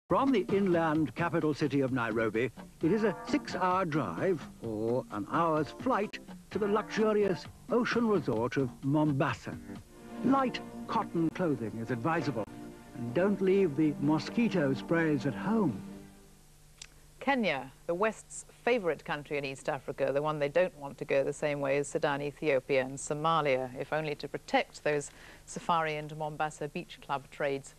From the inland capital city of Nairobi, it is a 6-hour drive or an hour's flight to the luxurious ocean resort of Mombasa. Light cotton clothing is advisable, and don't leave the mosquito sprays at home. Kenya, the West's favourite country in East Africa, the one they don't want to go the same way as Sudan, Ethiopia and Somalia, if only to protect those safari and Mombasa beach club trades.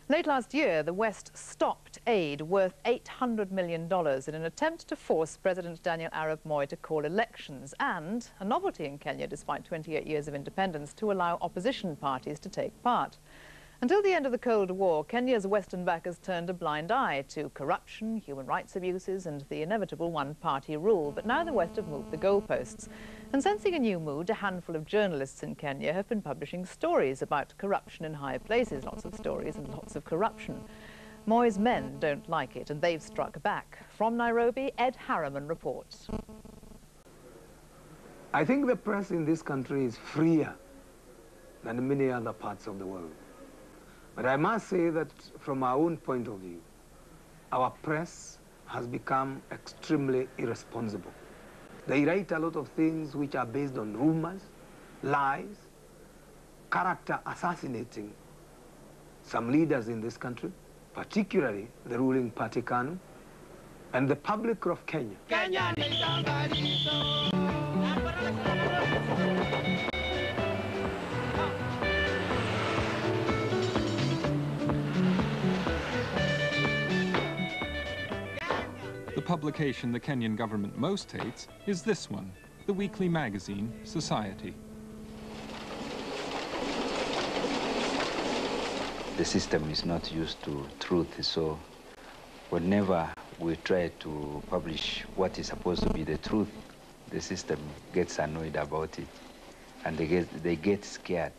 Late last year, the West stopped aid worth $800 million in an attempt to force President Daniel Arap Moi to call elections and, a novelty in Kenya despite 28 years of independence, to allow opposition parties to take part. Until the end of the Cold War, Kenya's Western backers turned a blind eye to corruption, human rights abuses and the inevitable one-party rule. But now the West have moved the goalposts. And sensing a new mood, a handful of journalists in Kenya have been publishing stories about corruption in high places. Lots of stories and lots of corruption. Moi's men don't like it, and they've struck back. From Nairobi, Ed Harriman reports. I think the press in this country is freer than many other parts of the world. But I must say that from our own point of view, our press has become extremely irresponsible. They write a lot of things which are based on rumors, lies, character assassinating some leaders in this country, particularly the ruling party KANU, and the public of Kenya. The publication the Kenyan government most hates is this one, the weekly magazine, Society. The system is not used to truth, so whenever we try to publish what is supposed to be the truth, the system gets annoyed about it, and they get scared.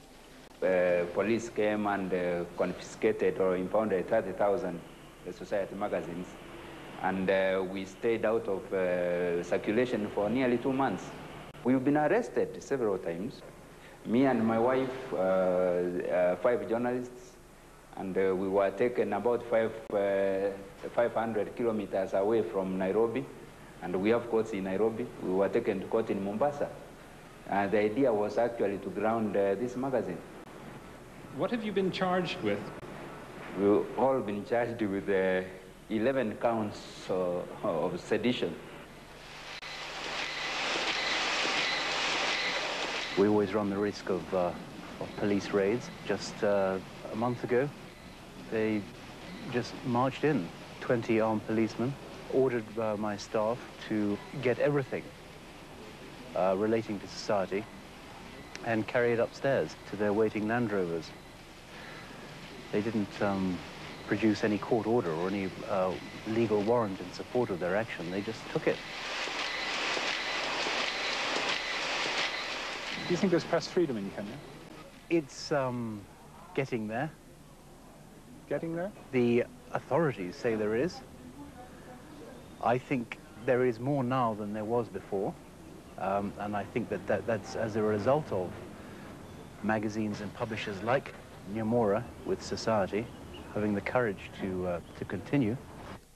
Police came and confiscated or impounded 30,000 Society magazines. And we stayed out of circulation for nearly 2 months. We've been arrested several times. Me and my wife, 5 journalists, and we were taken about 500 kilometers away from Nairobi, and we have courts in Nairobi. We were taken to court in Mombasa. The idea was actually to ground this magazine. What have you been charged with? We've all been charged with 11 counts of sedition. We always run the risk of police raids. Just a month ago, they just marched in, 20 armed policemen, ordered my staff to get everything relating to Society and carry it upstairs to their waiting Land Rovers. They didn't produce any court order or any legal warrant in support of their action. They just took it. Do you think there's press freedom in Kenya? It's getting there. Getting there? The authorities say there is. I think there is more now than there was before. And I think that's as a result of magazines and publishers like Nyamora with Society having the courage to continue.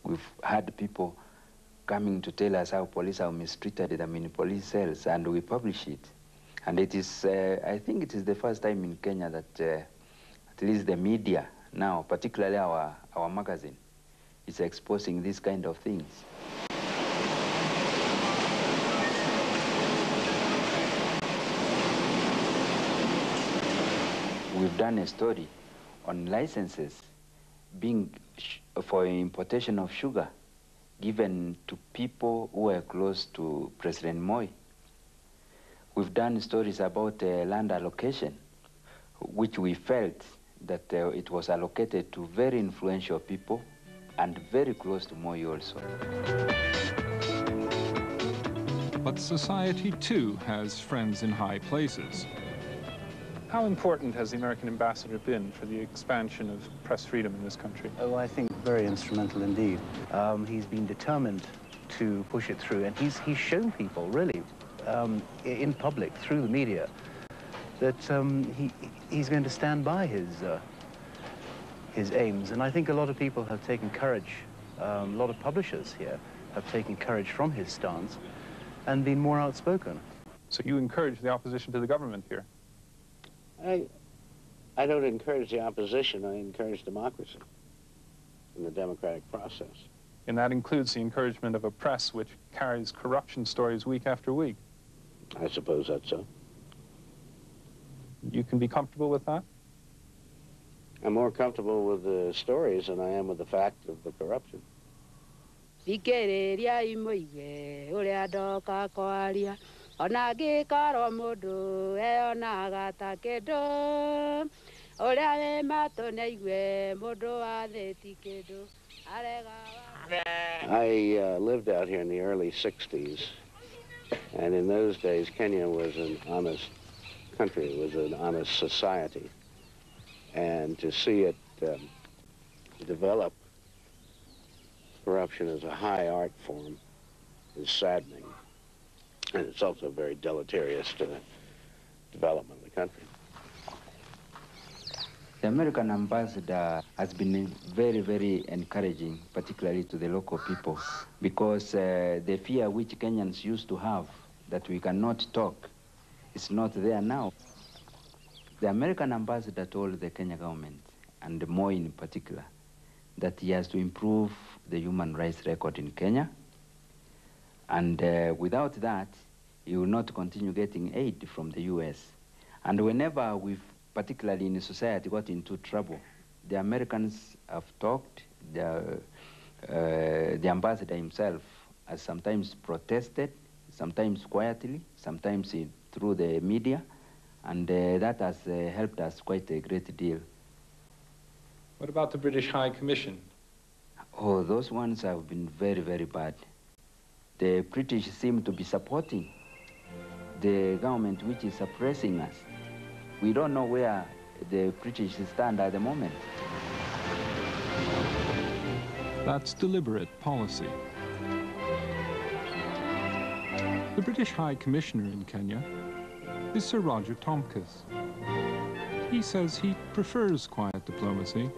We've had people coming to tell us how police are mistreated them in police cells, and we publish it. And it is, I think it is the first time in Kenya that at least the media now, particularly our magazine, is exposing these kind of things. We've done a story on licenses being for importation of sugar given to people who were close to President Moi. We've done stories about land allocation, which we felt that it was allocated to very influential people and very close to Moi also. But Society too has friends in high places. How important has the American ambassador been for the expansion of press freedom in this country? Oh, I think very instrumental indeed. He's been determined to push it through, and he's shown people, really, in public, through the media, that he's going to stand by his aims. And I think a lot of people have taken courage, a lot of publishers here have taken courage from his stance and been more outspoken. So you encourage the opposition to the government here? I don't encourage the opposition, I encourage democracy in the democratic process. And that includes the encouragement of a press which carries corruption stories week after week? I suppose that's so. You can be comfortable with that? I'm more comfortable with the stories than I am with the fact of the corruption. I lived out here in the early 60s, and in those days Kenya was an honest country, it was an honest society. And to see it develop corruption as a high art form is saddening. And it's also very deleterious to the development of the country. The American ambassador has been very, very encouraging, particularly to the local people, because the fear which Kenyans used to have that we cannot talk is not there now. The American ambassador told the Kenya government, and Moi in particular, that he has to improve the human rights record in Kenya, and without that, he will not continue getting aid from the US. And whenever we've, particularly in society, got into trouble, the Americans have talked, the ambassador himself has sometimes protested, sometimes quietly, sometimes through the media, and that has helped us quite a great deal. What about the British High Commission? Oh, those ones have been very, very bad. The British seem to be supporting the government which is suppressing us. We don't know where the British stand at the moment. That's deliberate policy. The British High Commissioner in Kenya is Sir Roger Tompkins. He says he prefers quiet diplomacy,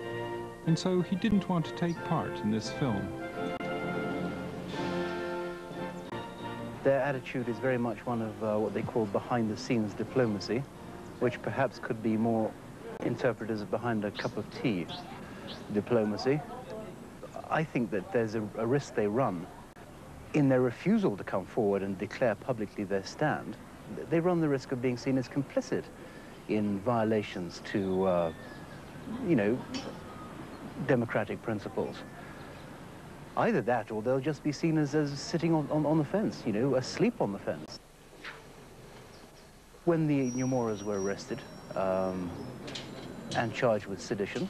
and so he didn't want to take part in this film. Their attitude is very much one of what they call behind-the-scenes diplomacy, which perhaps could be more interpreted as behind a cup of tea diplomacy. I think that there's a risk they run in their refusal to come forward and declare publicly their stand. They run the risk of being seen as complicit in violations to, you know, democratic principles. Either that, or they'll just be seen as sitting on the fence, you know, asleep on the fence. When the Nyamoras were arrested and charged with sedition,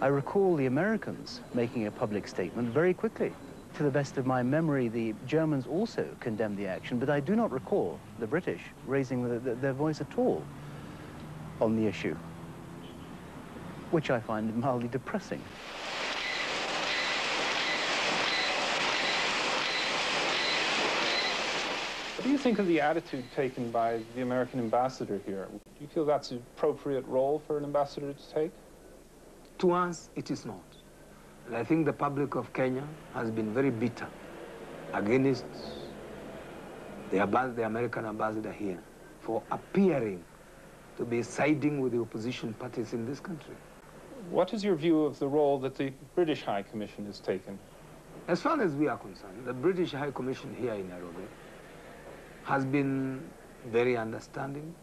I recall the Americans making a public statement very quickly. To the best of my memory, the Germans also condemned the action, but I do not recall the British raising their voice at all on the issue, which I find mildly depressing. What do you think of the attitude taken by the American ambassador here? Do you feel that's an appropriate role for an ambassador to take? To us, it is not. And I think the public of Kenya has been very bitter against the American ambassador here for appearing to be siding with the opposition parties in this country. What is your view of the role that the British High Commission has taken? As far as we are concerned, the British High Commission here in Nairobi has been very understanding.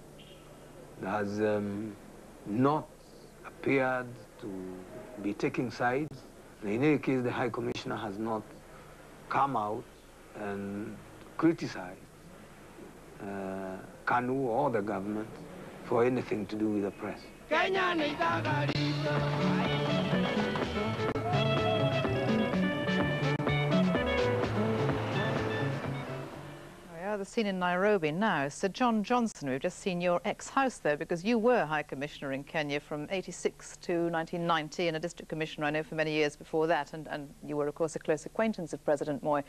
It has not appeared to be taking sides. In any case, the High Commissioner has not come out and criticized KANU or the government for anything to do with the press. The scene in Nairobi now. Sir John Johnson, we've just seen your ex-house there because you were High Commissioner in Kenya from 86 to 1990 and a District Commissioner, I know, for many years before that, and you were, of course, a close acquaintance of President Moi.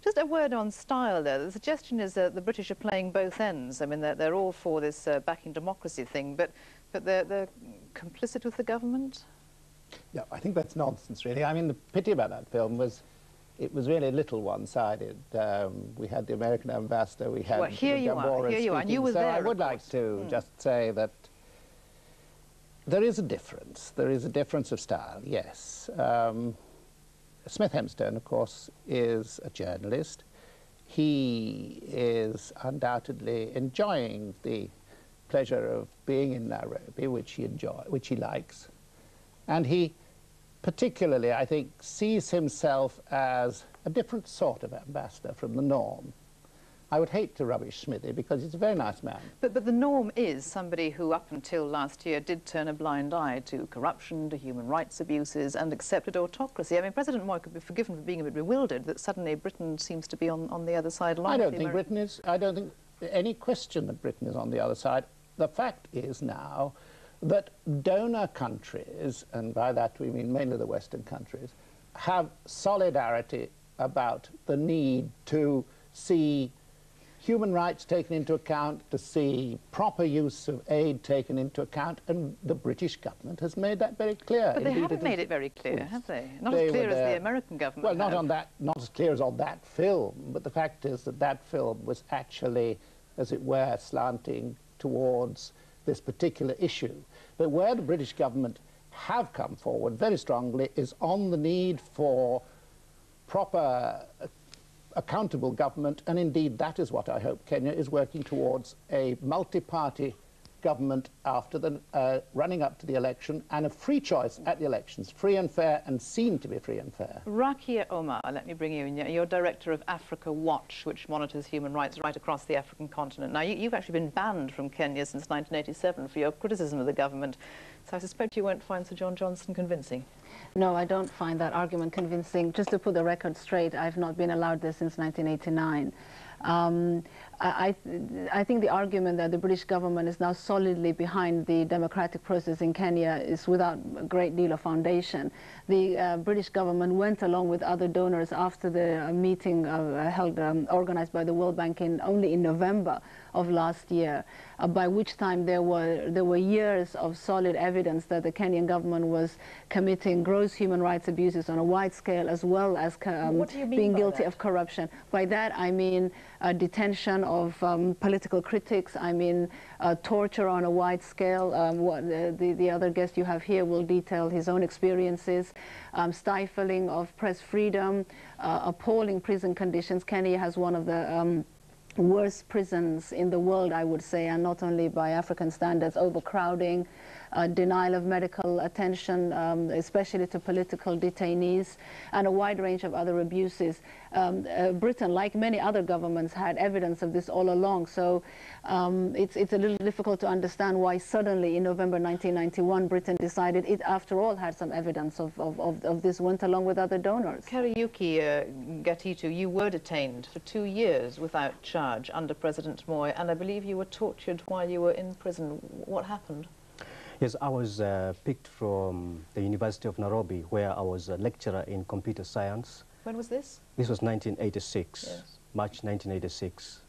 Just a word on style there. The suggestion is that the British are playing both ends. I mean, they're all for this backing democracy thing, but they're complicit with the government? Yeah, I think that's nonsense, really. I mean, the pity about that film was it was really a little one-sided. We had the American ambassador, we had here you are, and you were so there, I would like to just say that there is a difference. There is a difference of style, yes. Smith Hempstone, of course, is a journalist. He is undoubtedly enjoying the pleasure of being in Nairobi, which he likes. And he particularly, I think, sees himself as a different sort of ambassador from the norm. I would hate to rubbish Smithy because he's a very nice man. But the norm is somebody who, up until last year, did turn a blind eye to corruption, to human rights abuses, and accepted autocracy. I mean, President Moy could be forgiven for being a bit bewildered that suddenly Britain seems to be on the other side. I don't think Britain is. I don't think any question that Britain is on the other side. The fact is now that donor countries, and by that we mean mainly the Western countries, have solidarity about the need to see human rights taken into account, to see proper use of aid taken into account, and the British government has made that very clear. But they haven't made it very clear, have they? Not as clear as the American government Well, not as clear as on that film, but the fact is that that film was actually, as it were, slanting towards this particular issue. But where the British government have come forward very strongly is on the need for proper accountable government, and indeed that is what I hope Kenya is working towards, a multi-party government after the running up to the election, and a free choice at the elections, free and fair, and seen to be free and fair. Rakia Omar, let me bring you in. You're director of Africa Watch, which monitors human rights right across the African continent. Now, you've actually been banned from Kenya since 1987 for your criticism of the government, so I suspect you won't find Sir John Johnson convincing. No, I don't find that argument convincing. Just to put the record straight, I've not been allowed there since 1989. I think the argument that the British government is now solidly behind the democratic process in Kenya is without a great deal of foundation. The British government went along with other donors after the meeting organized by the World Bank only in November of last year, by which time there were years of solid evidence that the Kenyan government was committing gross human rights abuses on a wide scale, as well as being guilty of corruption. By that I mean detention of political critics, I mean torture on a wide scale. The other guest you have here will detail his own experiences, stifling of press freedom, appalling prison conditions. Kenya has one of the worst prisons in the world, I would say, and not only by African standards, overcrowding, denial of medical attention, especially to political detainees, and a wide range of other abuses. Britain, like many other governments, had evidence of this all along, so it's a little difficult to understand why suddenly in November 1991 Britain decided it, after all, had some evidence of this, went along with other donors. Kariuki Gatitu, you were detained for 2 years without charge under President Moy, and I believe you were tortured while you were in prison. What happened? Yes, I was picked from the University of Nairobi, where I was a lecturer in computer science. When was this? This was 1986, yes. March 1986.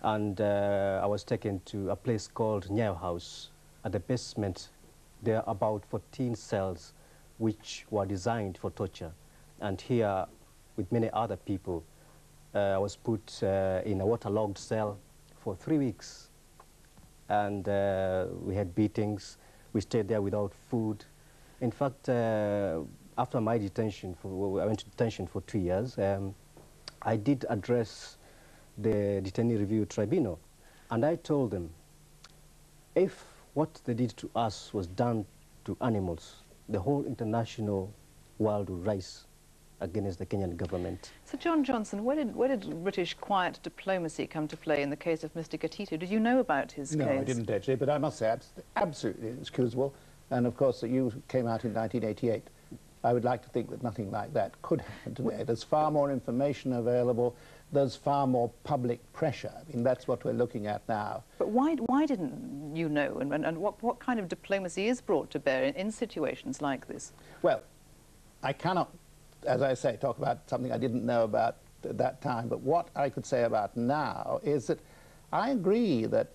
And I was taken to a place called Nyayo House. At the basement, there are about 14 cells which were designed for torture. And here, with many other people, I was put in a waterlogged cell for 3 weeks. And we had beatings. We stayed there without food. In fact, after my detention, I went to detention for 2 years, I did address the Detainee Review Tribunal, and I told them, if what they did to us was done to animals, the whole international world would rise against the Kenyan government. So, John Johnson, where did British quiet diplomacy come to play in the case of Mr. Gatitu? Did you know about his case? No, I didn't actually, but I must say it's absolutely inexcusable. And of course, that you came out in 1988. I would like to think that nothing like that could happen today. There's far more information available. There's far more public pressure. I mean, that's what we're looking at now. But why didn't you know? And what kind of diplomacy is brought to bear in situations like this? Well, I cannot, as I say, talk about something I didn't know about at that time, but what I could say about now is that I agree that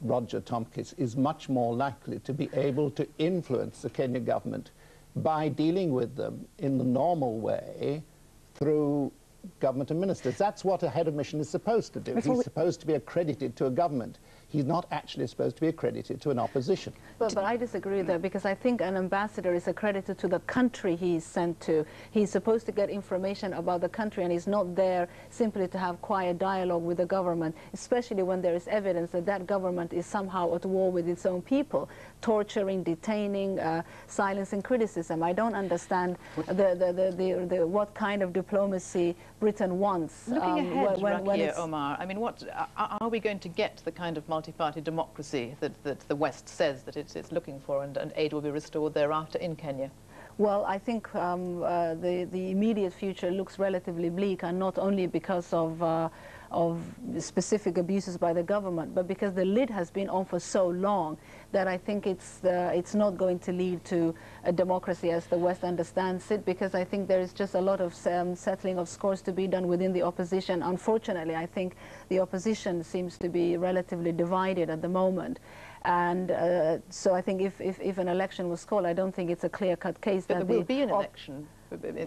Roger Tompkins is much more likely to be able to influence the Kenyan government by dealing with them in the normal way through government and ministers. That's what a head of mission is supposed to do. He's supposed to be accredited to a government. He's not actually supposed to be accredited to an opposition. But I disagree there, because I think an ambassador is accredited to the country he's sent to. He's supposed to get information about the country, and he's not there simply to have quiet dialogue with the government, especially when there is evidence that that government is somehow at war with its own people, torturing, detaining, silencing criticism. I don't understand what kind of diplomacy Britain wants. Looking ahead, Rakia Omar, I mean, what are we going to get the kind of multi-party democracy that the West says that it's looking for, and aid will be restored thereafter in Kenya? Well, I think the immediate future looks relatively bleak, and not only because of specific abuses by the government, but because the lid has been on for so long that I think it's not going to lead to a democracy as the West understands it, because I think there is just a lot of settling of scores to be done within the opposition. Unfortunately, I think the opposition seems to be relatively divided at the moment. And so I think if an election was called, I don't think it's a clear-cut case. But there will be an election.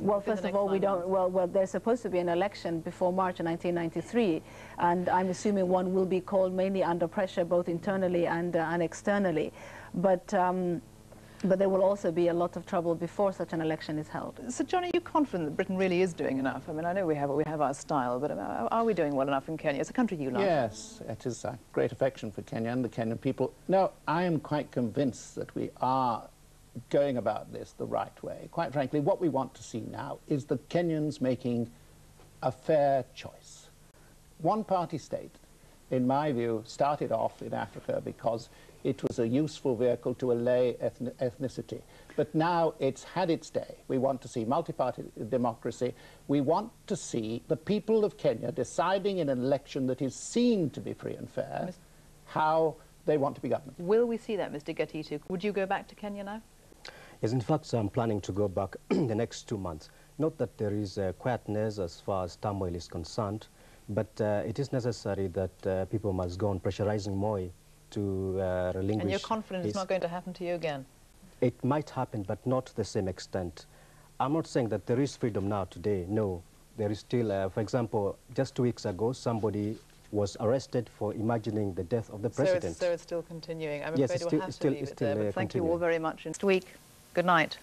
Well, first of all, we don't. Well, there's supposed to be an election before March 1993, and I'm assuming one will be called mainly under pressure, both internally and externally. But there will also be a lot of trouble before such an election is held. So, John, are you confident that Britain really is doing enough? I mean, I know we have our style, but are we doing well enough in Kenya? It's a country you love. Yes, it is a great affection for Kenya and the Kenyan people. No, I am quite convinced that we are going about this the right way. Quite frankly, what we want to see now is the Kenyans making a fair choice. One-party state, in my view, started off in Africa because it was a useful vehicle to allay ethnicity. But now it's had its day. We want to see multi-party democracy. We want to see the people of Kenya deciding in an election that is seen to be free and fair how they want to be governed. Will we see that, Mr. Gatitu? Would you go back to Kenya now? Yes, in fact, I'm planning to go back in the next 2 months. Not that there is quietness as far as turmoil is concerned, but it is necessary that people must go on pressurizing Moi to relinquish. And you're confident it's not going to happen to you again? It might happen, but not to the same extent. I'm not saying that there is freedom now today. No, there is still, for example, just 2 weeks ago, somebody was arrested for imagining the death of the president. So it's still continuing. I'm yes, afraid we'll have to leave it there, but thank you all very much. Next week, good night.